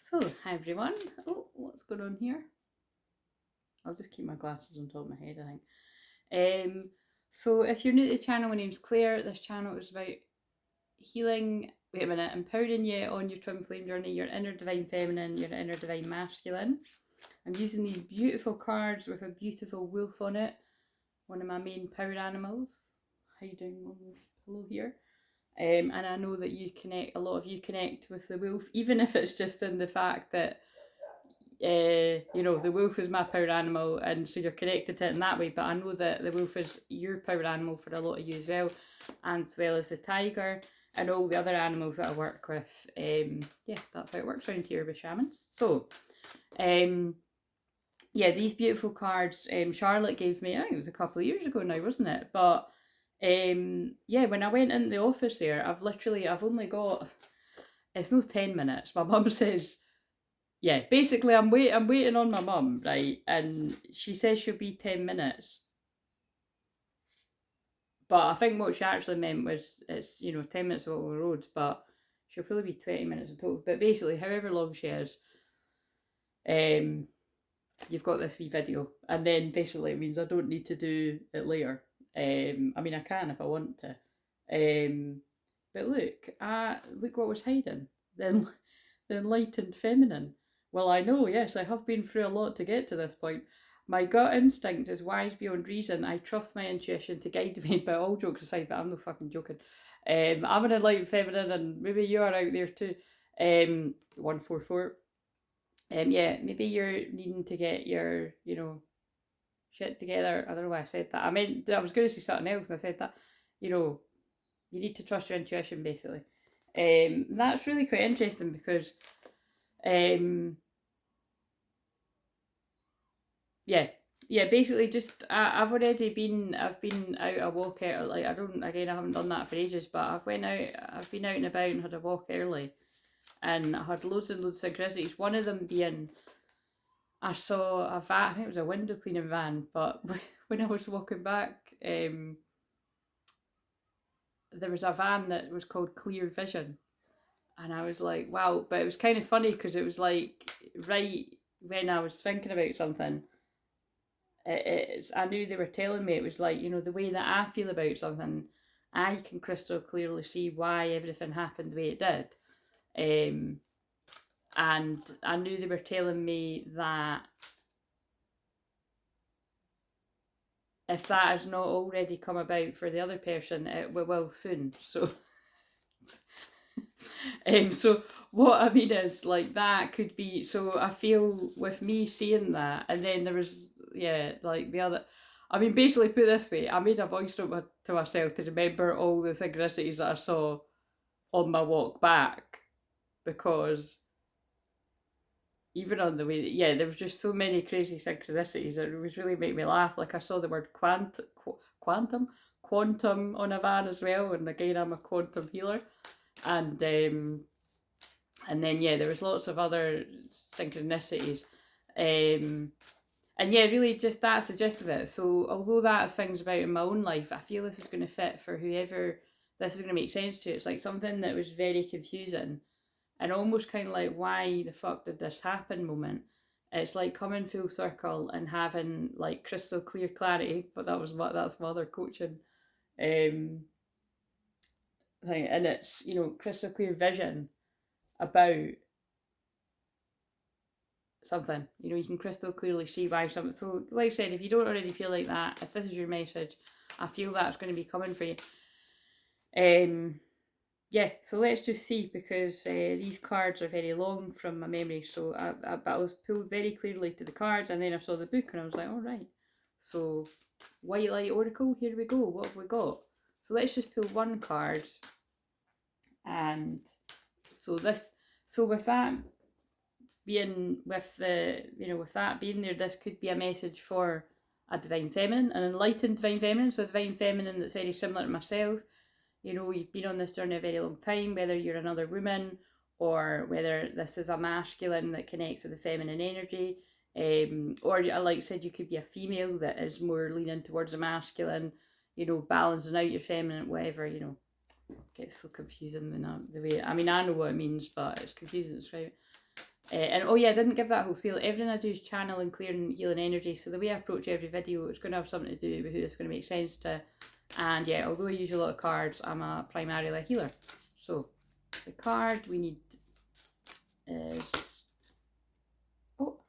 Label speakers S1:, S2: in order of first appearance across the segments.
S1: So, hi everyone. Oh, what's going on here? I'll just keep my glasses on top of my head, I think. So if you're new to the channel, my name's Claire. This channel is about healing, empowering you on your twin flame journey, your inner divine feminine, your inner divine masculine. I'm using these beautiful cards with a beautiful wolf on it, one of my main power animals, hiding on the pillow here. And I know that a lot of you connect with the wolf, even if it's just in the fact that the wolf is my power animal, and so you're connected to it in that way. But I know that the wolf is your power animal for a lot of you as well as the tiger and all the other animals that I work with. That's how it works around here with shamans. So, these beautiful cards Charlotte gave me. I think it was a couple of years ago now, wasn't it? But when I went in the office there, I've only got, it's no 10 minutes. My mum says, yeah, basically I'm waiting on my mum, right? And she says she'll be 10 minutes. But I think what she actually meant was it's, 10 minutes along the road, but she'll probably be 20 minutes in total. But basically, however long she is, you've got this wee video. And then basically it means I don't need to do it later. I can if I want to. But look what was hiding. The enlightened feminine. Well, I know, yes, I have been through a lot to get to this point. My gut instinct is wise beyond reason. I trust my intuition to guide me, but all jokes aside, but I'm no fucking joking. I'm an enlightened feminine, and maybe you are out there too. 144. Maybe you're needing to get your, shit together. I don't know why I said that. I was going to say something else, and I said that, you need to trust your intuition, basically. That's really quite interesting because, basically just I've been out a walk out. Like I haven't done that for ages, but I've been out and about and had a walk early, and I had loads and loads of synchronicities. One of them being, I saw a van. I think it was a window cleaning van, but when I was walking back, there was a van that was called Clear Vision, and I was like, wow. But it was kind of funny because it was like right when I was thinking about something. I knew they were telling me it was like, the way that I feel about something, I can crystal clearly see why everything happened the way it did. And I knew they were telling me that if that has not already come about for the other person, it will soon. So, so what I mean is like that could be. So I feel with me seeing that, and then there was like the other. I mean, basically, put it this way, I made a voice note to myself to remember all the synchronicities that I saw on my walk back, because even on the way, there was just so many crazy synchronicities. It was really making me laugh. Like I saw the word quantum on a van as well, and again, I'm a quantum healer, and then there was lots of other synchronicities. And really just that's the gist of it. So although that's things about in my own life, I feel this is going to fit for whoever this is going to make sense to. It's like something that was very confusing and almost kind of like, why the fuck did this happen moment. It's like coming full circle and having like crystal clear clarity, but that's my other coaching thing. And it's, crystal clear vision about something. You can crystal clearly see why something. So like I said, if you don't already feel like that, if this is your message, I feel that's going to be coming for you. So let's just see, because these cards are very long from my memory. So I was pulled very clearly to the cards, and then I saw the book and I was like, all right. So White Light Oracle, here we go. What have we got? So let's just pull one card. And so with that being with that being there, this could be a message for a divine feminine, an enlightened divine feminine. So a divine feminine that's very similar to myself. You've been on this journey a very long time, whether you're another woman or whether this is a masculine that connects with the feminine energy. Or like I said, you could be a female that is more leaning towards a masculine, balancing out your feminine, whatever, It gets so confusing when the way, I know what it means, but it's confusing to describe it. And oh yeah, I didn't give that whole spiel. Everything I do is channel and clear and healing energy. So the way I approach every video, it's going to have something to do with who it's going to make sense to. And yeah, although I use a lot of cards, I'm a primarily a healer. So the card we need is, oh,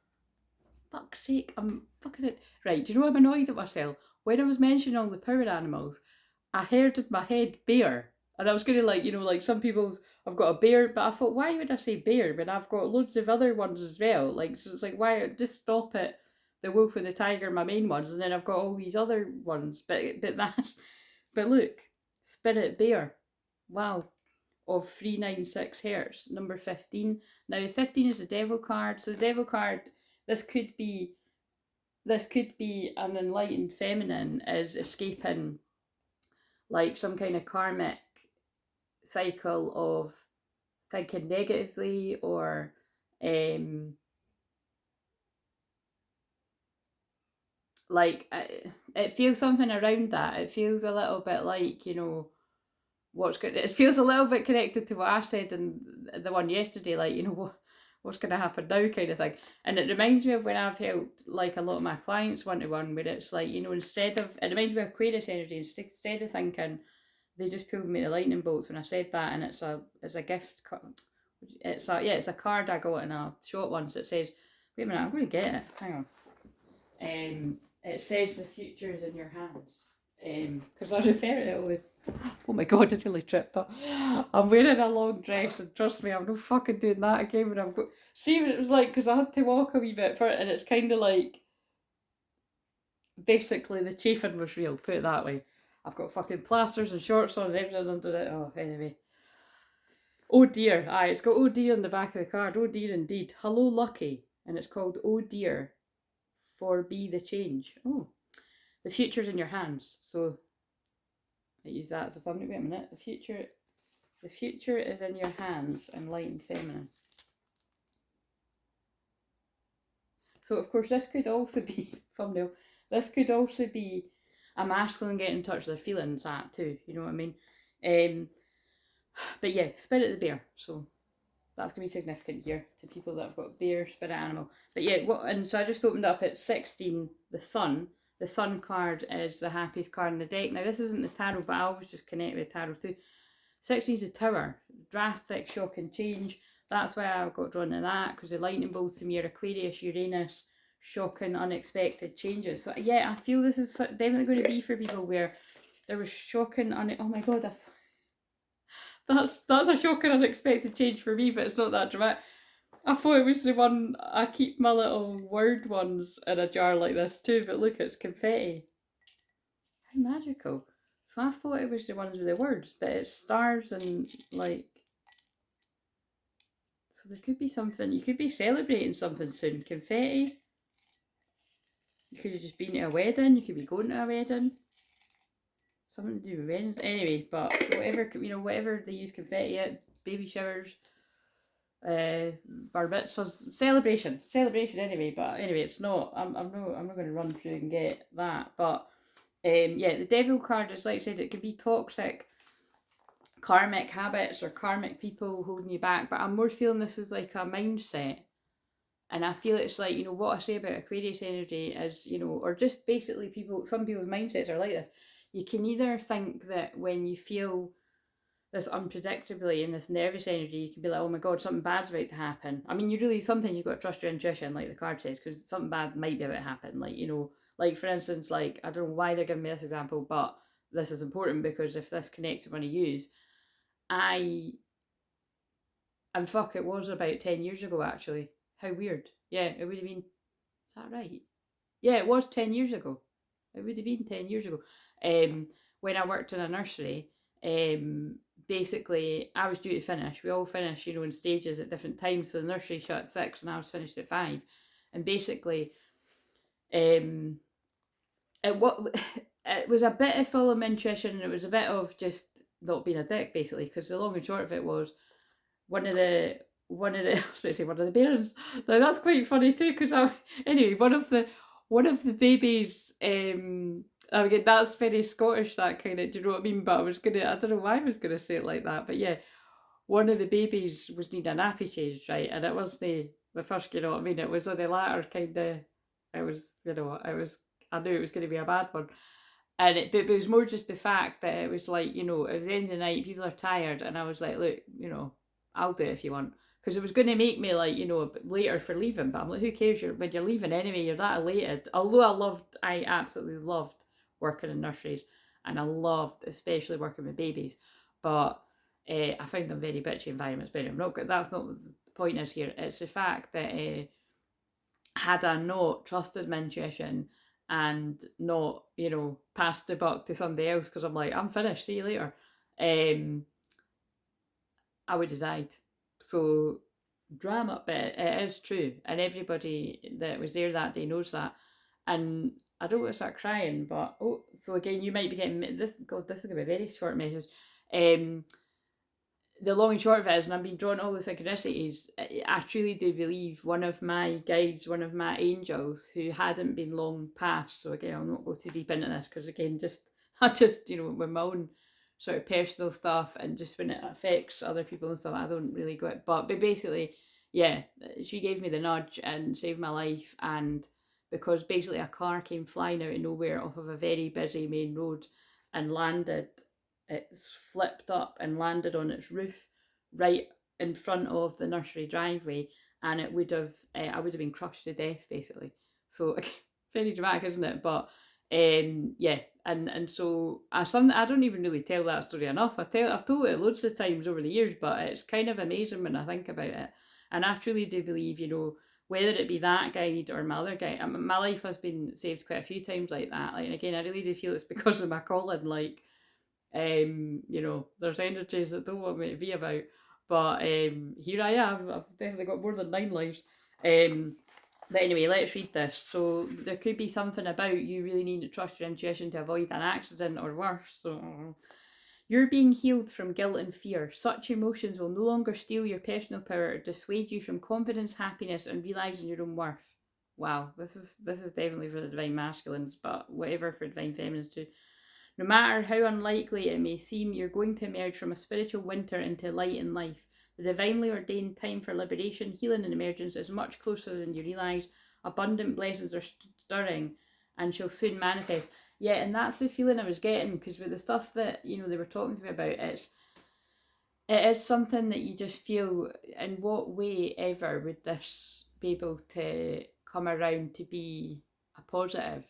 S1: fuck's sake, I'm fucking it. Right, do you know I'm annoyed at myself? When I was mentioning all the power animals, I heard in my head bear. And I was going to like, you know, like some people's, I've got a bear, but I thought, why would I say bear when I've got loads of other ones as well? Like, so it's like, why, just stop at the wolf and the tiger, my main ones, and then I've got all these other ones. But that's, but look, spirit bear, wow, of 396 hertz, number 15. Now 15 is the devil card, so the devil card, this could be an enlightened feminine is escaping like some kind of karmic cycle of thinking negatively or like it feels something around that. It feels a little bit like, you know, what's good. It feels a little bit connected to what I said in the one yesterday, like, you know, what's going to happen now kind of thing. And it reminds me of when I've helped like a lot of my clients one-to-one, where it's like, you know, instead of, it reminds me of Aquarius energy, instead of thinking, they just pulled me the lightning bolts when I said that, and it's a gift. It's a card I got in a shop once that says, wait a minute, I'm going to get it. Hang on. It says the future is in your hands. Because I refer to it with, oh my god, I nearly tripped up. I'm wearing a long dress, and trust me, I'm not fucking doing that again when I'm go. See what it was like, because I had to walk a wee bit for it, and it's kind of like, basically the chafing was real, put it that way. I've got fucking plasters and shorts on and everything under it. Oh, anyway. Oh dear. Aye, it's got oh dear on the back of the card. Oh dear indeed. Hello, Lucky. And it's called oh dear for be the change. Oh. The future's in your hands. So I use that as a thumbnail. Wait a minute. The future is in your hands, enlightened feminine. So of course this could also be thumbnail. This could also be a masculine getting in touch with their feelings at too, you know what I mean? But yeah, spirit of the bear. So that's going to be significant here to people that have got bear, spirit animal. But yeah, and so I just opened up at 16, the sun. The sun card is the happiest card in the deck. Now this isn't the tarot, but I always just connect with tarot too. 16 is the tower, drastic, shocking change. That's why I got drawn to that, because the lightning bolts from your Aquarius, Uranus, shocking, unexpected changes. So yeah, I feel this is definitely going to be for people where there was shocking, oh my god, that's a shocking, unexpected change for me, but it's not that dramatic. I thought it was the one, I keep my little word ones in a jar like this too, but look, it's confetti. How magical. So I thought it was the ones with the words, but it's stars and like, so there could be something, you could be celebrating something soon. Confetti. You could have just been to a wedding, you could be going to a wedding. Something to do with weddings. Anyway, but whatever, you know, whatever they use confetti at, baby showers, bar mitzvahs, celebration anyway. But anyway, it's not, I'm not going to run through and get that. But yeah, the devil card is, like I said, it could be toxic karmic habits or karmic people holding you back, but I'm more feeling this is like a mindset. And I feel it's like, you know, what I say about Aquarius energy is, you know, or just basically some people's mindsets are like this. You can either think that when you feel this unpredictably and this nervous energy, you can be like, oh my god, something bad's about to happen. I mean, sometimes you've got to trust your intuition, like the card says, because something bad might be about to happen. Like, you know, like for instance, like, I don't know why they're giving me this example, but this is important because if this connects to one of yous, and fuck, it was about 10 years ago actually. How weird. Yeah, it would have been, is that right? Yeah, it was 10 years ago. It would have been 10 years ago. When I worked in a nursery, basically I was due to finish. We all finish, you know, in stages at different times. So the nursery shut at 6 and I was finished at 5. And basically, it was a bit of full of nutrition, and it was a bit of just not being a dick, basically, because the long and short of it was one of the I was about to say one of the parents. Now that's quite funny too, because anyway, one of the babies, I mean, that's very Scottish, that kind of, do you know what I mean? But I don't know why I was gonna say it like that, but yeah, one of the babies was needing a nappy change, right? And it wasn't the first, you know what I mean? It was on the latter kind of, it was, you know, it was, I knew it was going to be a bad one. And but it was more just the fact that it was like, you know, it was the end of the night, people are tired, and I was like, look, you know, I'll do it if you want. Because it was going to make me like, you know, later for leaving, but I'm like, who cares? When you're leaving anyway, you're that elated. Although I absolutely loved working in nurseries, and I loved especially working with babies, but I found them very bitchy environments. But I'm not, that's not what the point is here. It's the fact that had I not trusted my intuition and not, you know, passed the buck to somebody else because I'm like, I'm finished, see you later, I would have died. So, drama, but it is true. And everybody that was there that day knows that. And I don't want to start crying, but oh, so again, you might be getting this. God, this is going to be a very short message. The long and short of it is, and I've been drawn all the synchronicities, I truly do believe one of my guides, one of my angels, who hadn't been long past, so again, I'll not go too deep into this, because again, I just, you know, with my own sort of personal stuff, and just when it affects other people and stuff, I don't really go it, but basically, yeah, she gave me the nudge and saved my life, and because basically a car came flying out of nowhere off of a very busy main road and landed, it's flipped up and landed on its roof right in front of the nursery driveway, and it would have I would have been crushed to death basically. So very dramatic, isn't it? But yeah, and so I don't even really tell that story enough. I've told it loads of times over the years, but it's kind of amazing when I think about it. And I truly do believe, you know, whether it be that guide or my other guide, my life has been saved quite a few times like that. Like, and again, I really do feel it's because of my calling. Like, you know, there's energies that don't want me to be about, but here I am. I've definitely got more than 9 lives. But anyway, let's read this. So there could be something about you really need to trust your intuition to avoid an accident or worse. So you're being healed from guilt and fear. Such emotions will no longer steal your personal power or dissuade you from confidence, happiness, and realizing your own worth. Wow, this is definitely for the divine masculines, but whatever for divine feminines too. No matter how unlikely it may seem, you're going to emerge from a spiritual winter into light and life. The divinely ordained time for liberation, healing, and emergence is much closer than you realise. Abundant blessings are stirring and shall soon manifest. Yeah, and that's the feeling I was getting, because with the stuff that, you know, they were talking to me about, it is something that you just feel, in what way ever would this be able to come around to be a positive?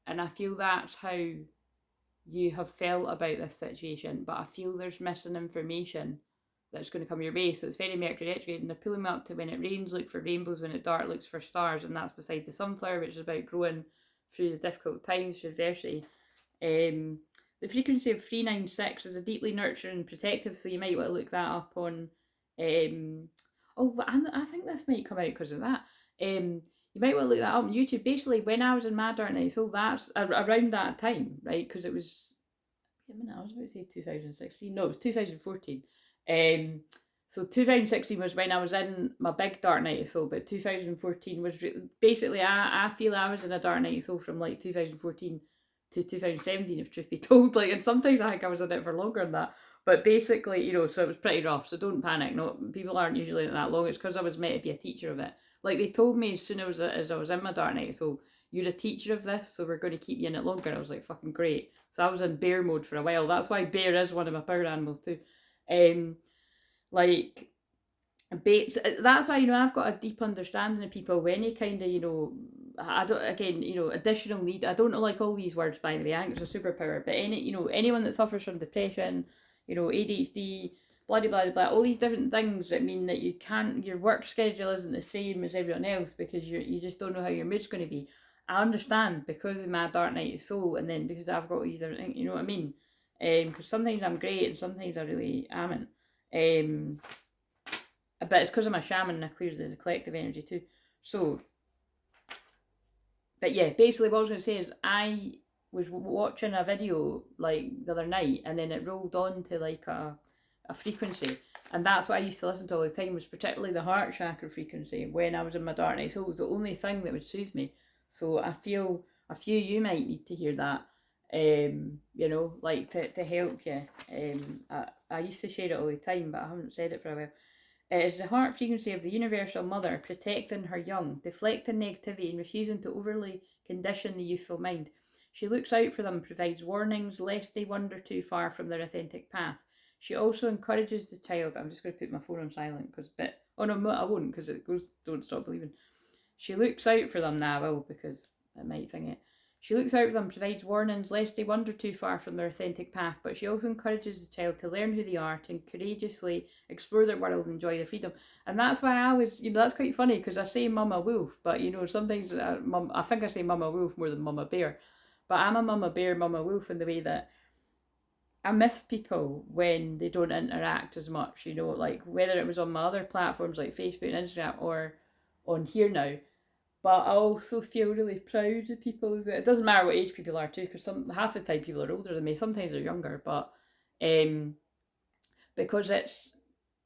S1: And I feel that's how you have felt about this situation, but I feel there's missing information that's going to come your way. So it's very Mercury retrograde, and they're pulling me up to when it rains, look for rainbows, when it dark, looks for stars, and that's beside the sunflower, which is about growing through the difficult times, through adversity. The frequency of 396 is a deeply nurturing and protective, so you might want to look that up on. I think this might come out because of that. You might want to look that up on YouTube. Basically, when I was in my dark night, so that's around that time, right? Because it was, I was about to say 2016. No, it was 2014. So 2016 was when I was in my big dark night of soul, but 2014 was basically, I feel I was in a dark night of soul from like 2014 to 2017, if truth be told. Like, and sometimes I think I was in it for longer than that. But basically, you know, so it was pretty rough. So don't panic. No, people aren't usually in that long. It's because I was meant to be a teacher of it. Like, they told me as soon as I was in my dark night, so you're a teacher of this, so we're going to keep you in it longer. I was like, fucking great. So I was in bear mode for a while. That's why bear is one of my power animals too. Like, that's why, you know, I've got a deep understanding of people when you kind of, you know, I don't, again, you know, additional need, I don't know, like all these words, by the way, I think it's a superpower, but you know, anyone that suffers from depression, you know, ADHD, blah, blah, blah, blah, all these different things that mean that you can't, your work schedule isn't the same as everyone else because you just don't know how your mood's going to be. I understand because of my dark night of soul, and then because I've got these other things, you know what I mean? Because sometimes I'm great and sometimes I really amn't. But it's because I'm a shaman and I clear the collective energy too. So, but yeah, basically what I was going to say is I was watching a video like the other night, and then it rolled on to like a frequency, and that's what I used to listen to all the time, was particularly the heart chakra frequency when I was in my dark night. So it was the only thing that would soothe me. So I feel a few you might need to hear that, you know, like to help you. I used to share it all the time, but I haven't said it for a while. It is the heart frequency of the universal mother protecting her young, deflecting negativity and refusing to overly condition the youthful mind. She looks out for them, provides warnings lest they wander too far from their authentic path. She also encourages the child. I'm just going to put my phone on silent because, oh no, I won't because it goes, don't stop believing. She looks out for them now, I will, because it might think it. She looks out for them, provides warnings lest they wander too far from their authentic path, but she also encourages the child to learn who they are, to courageously explore their world and enjoy their freedom. And that's why I was, that's quite funny because I say Mama Wolf, but sometimes I think I say Mama Wolf more than Mama Bear. But I'm a Mama Bear, Mama Wolf in the way that I miss people when they don't interact as much, like whether it was on my other platforms like Facebook and Instagram or on here now. But I also feel really proud of people as well. It doesn't matter what age people are too, because half the time people are older than me. Sometimes they're younger, but um, because it's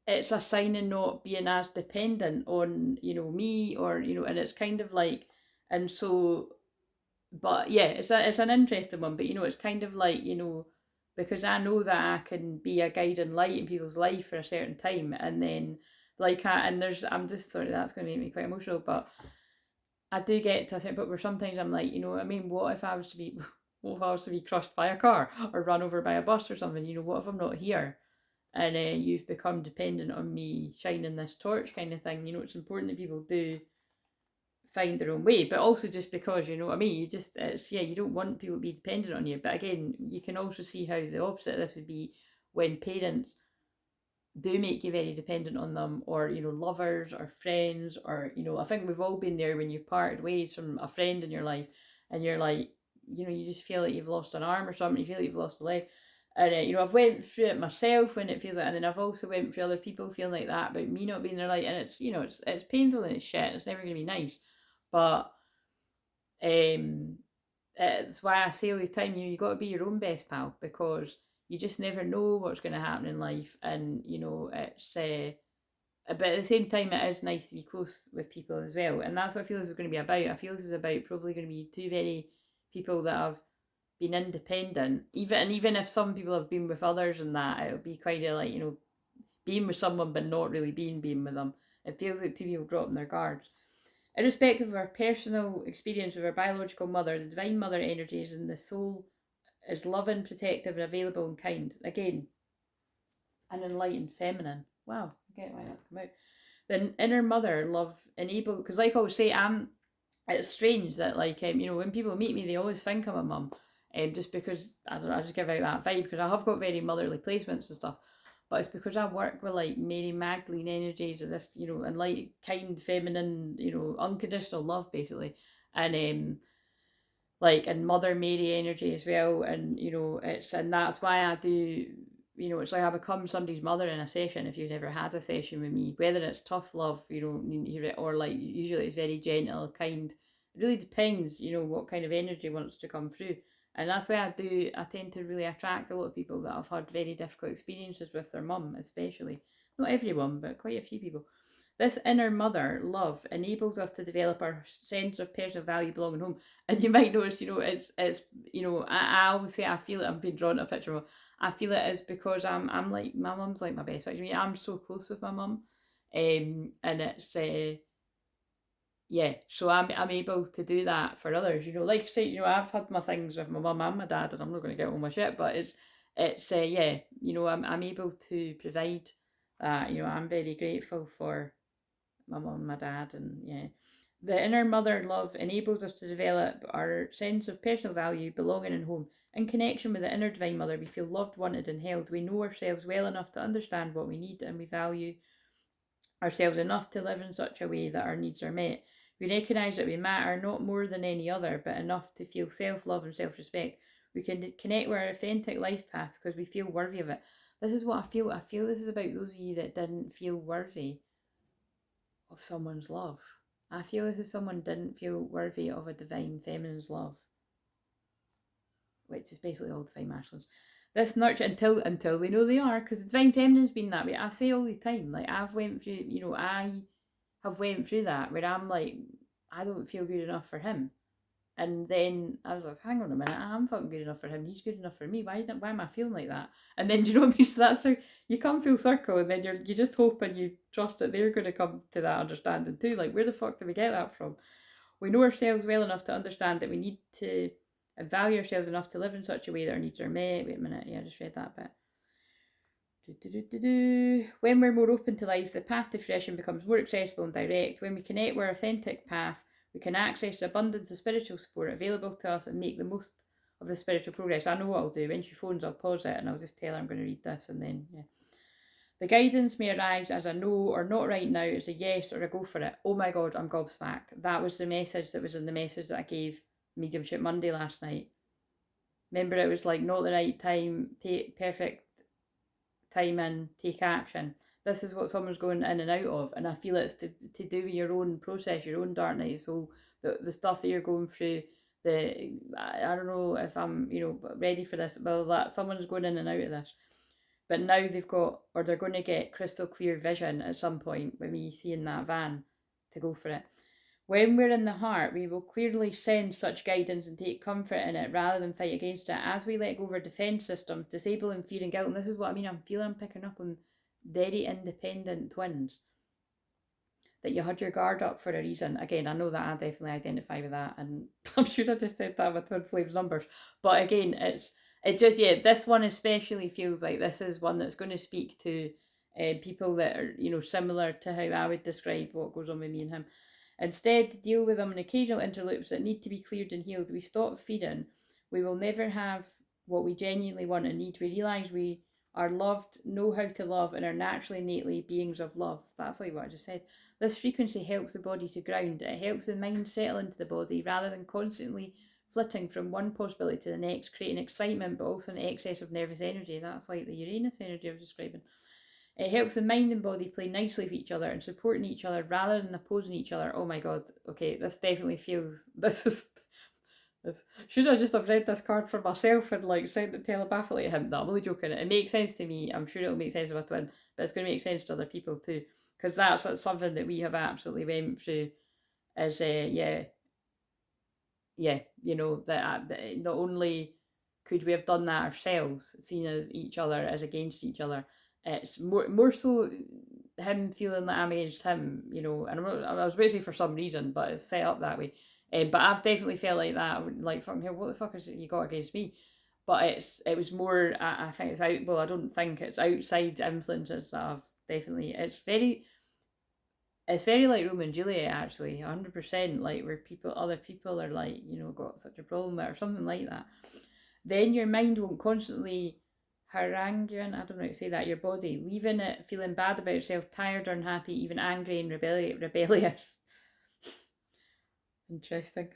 S1: a sign of not being as dependent on me or and it's kind of like, and so, but yeah, it's an interesting one. But it's kind of like because I know that I can be a guiding light in people's life for a certain time, and then and I'm just sorry that's going to make me quite emotional, but I do get to a certain point where sometimes I'm like, what I mean? What if I was to be, what if I was to be crushed by a car or run over by a bus or something? What if I'm not here and you've become dependent on me shining this torch kind of thing? It's important that people do find their own way, but also just because you know what I mean. You don't want people to be dependent on you. But again, you can also see how the opposite of this would be when parents do make you very dependent on them, or lovers or friends, or I think we've all been there when you've parted ways from a friend in your life and you're like, you just feel like you've lost an arm or something, you feel like you've lost a leg. And I've went through it myself when it feels like, and then I've also went through other people feeling like that about me not being there, like, and it's painful and it's shit, it's never going to be nice. But it's why I say all the time, you got to be your own best pal, because you just never know what's going to happen in life, and it's. But at the same time, it is nice to be close with people as well, and that's what I feel this is going to be about. I feel this is about probably going to be two very people that have been independent, even if some people have been with others, and that it'll be kind of like being with someone but not really being with them. It feels like two people dropping their guards. Irrespective of our personal experience with our biological mother, the divine mother energies and the soul is loving, protective, and available and kind. Again, an enlightened feminine. Wow, I get why that's come out. The inner mother love enable, because like I always say, it's strange that when people meet me, they always think I'm a mum, just because I don't know, I just give out that vibe because I have got very motherly placements and stuff. But it's because I work with like Mary Magdalene energies of this, and like kind, feminine, unconditional love basically, and and Mother Mary energy as well, and and that's why I do. It's like I become somebody's mother in a session. If you've never had a session with me, whether it's tough love, or like usually it's very gentle, kind. It really depends, what kind of energy wants to come through. And that's why I tend to really attract a lot of people that have had very difficult experiences with their mum, especially. Not everyone, but quite a few people. This inner mother love enables us to develop our sense of personal value, belonging, home. And you might notice, it's I always say I feel it. I'm being drawn to a picture of. I feel it is because I'm like my mum's like my best friend. I mean, I'm so close with my mum, and it's yeah. So I'm able to do that for others. Like I say, I've had my things with my mum and my dad, and I'm not going to get all my shit, but it's yeah. I'm able to provide that. I'm very grateful for my mum and my dad, and yeah. The inner mother love enables us to develop our sense of personal value, belonging, and home. In connection with the inner divine mother, we feel loved, wanted, and held. We know ourselves well enough to understand what we need, and we value ourselves enough to live in such a way that our needs are met. We recognise that we matter not more than any other, but enough to feel self love and self respect. We can connect with our authentic life path because we feel worthy of it. This is what I feel. I feel this is about those of you that didn't feel worthy of someone's love. I feel as if someone didn't feel worthy of a divine feminine's love, which is basically all divine masculines. This nurture until they know they are, because the divine feminine's been that way. I say all the time, like I've went through, I have went through that where I'm like, I don't feel good enough for him, And then I was like, hang on a minute, I'm fucking good enough for him, he's good enough for me, why am I feeling like that? And then, do you know what I mean? So that's how you come full circle, and then you just hope and you trust that they're going to come to that understanding too. Like, where the fuck did we get that from? We know ourselves well enough to understand that we need to value ourselves enough to live in such a way that our needs are met. Wait a minute, yeah, I just read that bit. When we're more open to life, the path to fruition becomes more accessible and direct. When we connect with our authentic path, we can access the abundance of spiritual support available to us and make the most of the spiritual progress. I know what I'll do. When she phones, I'll pause it and I'll just tell her I'm going to read this, and then, yeah. The guidance may arise as a no or not right now, as a yes or a go for it. Oh my God, I'm gobsmacked. That was the message that was in the message that I gave Mediumship Monday last night. Remember, it was like, not the right time, perfect time in, take action. This is what someone's going in and out of, and I feel it's to do with your own process, your own dark night of soul, the stuff that you're going through. I don't know if I'm ready for this, blah, blah, blah. Someone's going in and out of this, but now they've got, or they're going to get crystal clear vision at some point when we see in that van to go for it. When we're in the heart, we will clearly sense such guidance and take comfort in it rather than fight against it. As we let go of our defence systems, disabling fear and guilt, and this is what I mean, I'm picking up on very independent twins, that you had your guard up for a reason. Again, I know that I definitely identify with that, and I'm sure I just said that with Twin Flames numbers. But again, this one especially feels like this is one that's going to speak to people that are, similar to how I would describe what goes on with me and him. Instead, deal with them in occasional interloops that need to be cleared and healed. We stop feeding. We will never have what we genuinely want and need. We realise we are loved, know how to love, and are naturally, innately beings of love. That's like what I just said. This frequency helps the body to ground. It helps the mind settle into the body rather than constantly flitting from one possibility to the next, creating excitement but also an excess of nervous energy. That's like the Uranus energy I was describing. It helps the mind and body play nicely with each other and supporting each other rather than opposing each other. Oh my God. Okay, this definitely feels... This should I just have read this card for myself and like sent it telepathically to him? No, I'm only joking. It makes sense to me. I'm sure it'll make sense to my twin, but it's going to make sense to other people too. Because that's something that we have absolutely went through is, that not only could we have done that ourselves, seen as each other as against each other, it's more so him feeling that I'm against him, and I was basically for some reason, but it's set up that way. But I've definitely felt like that, like, fucking hell, what the fuck is it you got against me? But it was more, I think it's out, well, I don't think it's outside influences that I've definitely, it's very like Romeo and Juliet, actually, 100%, like, where other people are like, got such a problem with it, or something like that. Then your mind won't constantly harangue you, and I don't know how to say that, your body, leaving it feeling bad about yourself, tired or unhappy, even angry and rebellious. Interesting.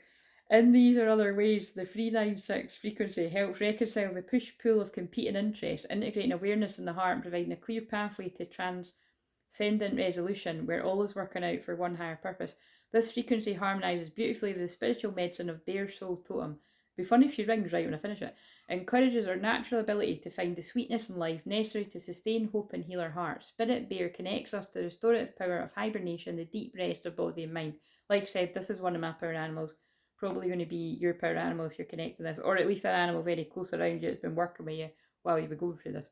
S1: In these or other ways, the 396 frequency helps reconcile the push-pull of competing interests, integrating awareness in the heart and providing a clear pathway to transcendent resolution where all is working out for one higher purpose. This frequency harmonises beautifully with the spiritual medicine of Bear Soul Totem. It'd be funny if she rings right when I finish it. Encourages our natural ability to find the sweetness in life necessary to sustain hope and heal our heart. Spirit Bear connects us to the restorative power of hibernation, the deep rest of body and mind. Like I said, this is one of my power animals. Probably going to be your power animal if you're connected to this, or at least an animal very close around you that's been working with you while you've been going through this.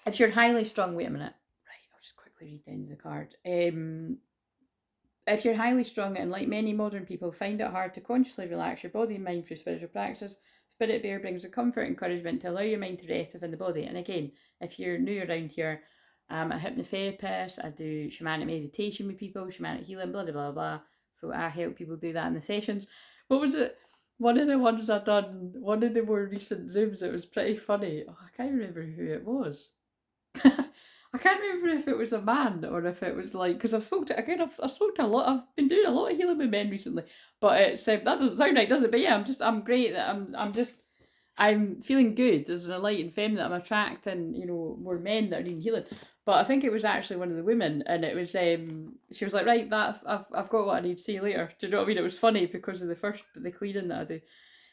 S1: If you're highly strung, wait a minute. Right, I'll just quickly read the end of the card. If you're highly strung and, like many modern people, find it hard to consciously relax your body and mind through spiritual practices, Spirit Bear brings the comfort and encouragement to allow your mind to rest within the body. And again, if you're new around here, I'm a hypnotherapist. I do shamanic meditation with people, shamanic healing, blah, blah, blah, blah. So I help people do that in the sessions. What was it? One of the ones I've done, one of the more recent Zooms, it was pretty funny. Oh, I can't remember who it was. I can't remember if it was a man or if it was like, because I've spoke to a lot. I've been doing a lot of healing with men recently, but it's that doesn't sound right, does it? But yeah, I'm great. That I'm feeling good as an enlightened femme, that I'm attracting more men that are needing healing. But I think it was actually one of the women, and it was she was like, right, I've got what I need. See you later. Do you know what I mean? It was funny because of the clearing that I do.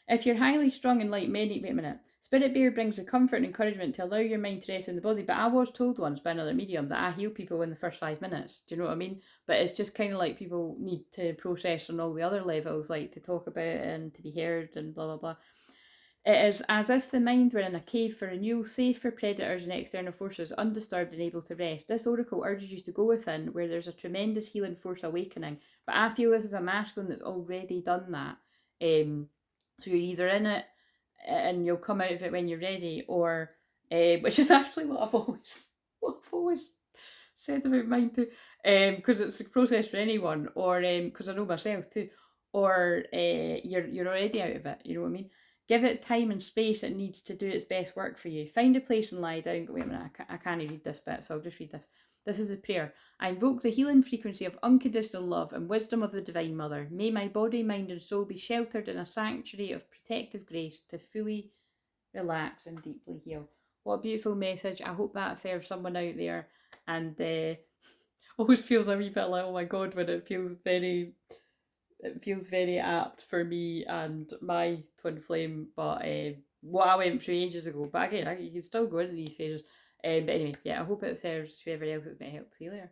S1: If you're highly strung and like many, wait a minute. Spirit bear brings the comfort and encouragement to allow your mind to rest in the body. But I was told once by another medium that I heal people in the first 5 minutes. Do you know what I mean? But it's just kind of like people need to process on all the other levels, like to talk about it and to be heard and blah, blah, blah. It is as if the mind were in a cave for renewal, safe for predators and external forces, undisturbed and able to rest. This oracle urges you to go within, where there's a tremendous healing force awakening. But I feel this is a masculine that's already done that. So you're either in it and you'll come out of it when you're ready, or which is actually what I've always said about mine too, because it's a process for anyone, or because I know myself too, or you're already out of it. You know what I mean? Give it time and space it needs to do its best work for you. Find a place and lie down. Wait a minute, I can't read this bit, so I'll just read this. This is a prayer. I invoke the healing frequency of unconditional love and wisdom of the Divine Mother. May my body, mind, and soul be sheltered in a sanctuary of protective grace to fully relax and deeply heal. What a beautiful message. I hope that serves someone out there. And always feels a wee bit like, oh my god, when it feels very apt for me and my twin flame. But what I went through ages ago. But again, you can still go into these phases. But anyway, yeah, I hope it serves whoever else it's meant to help. See you later.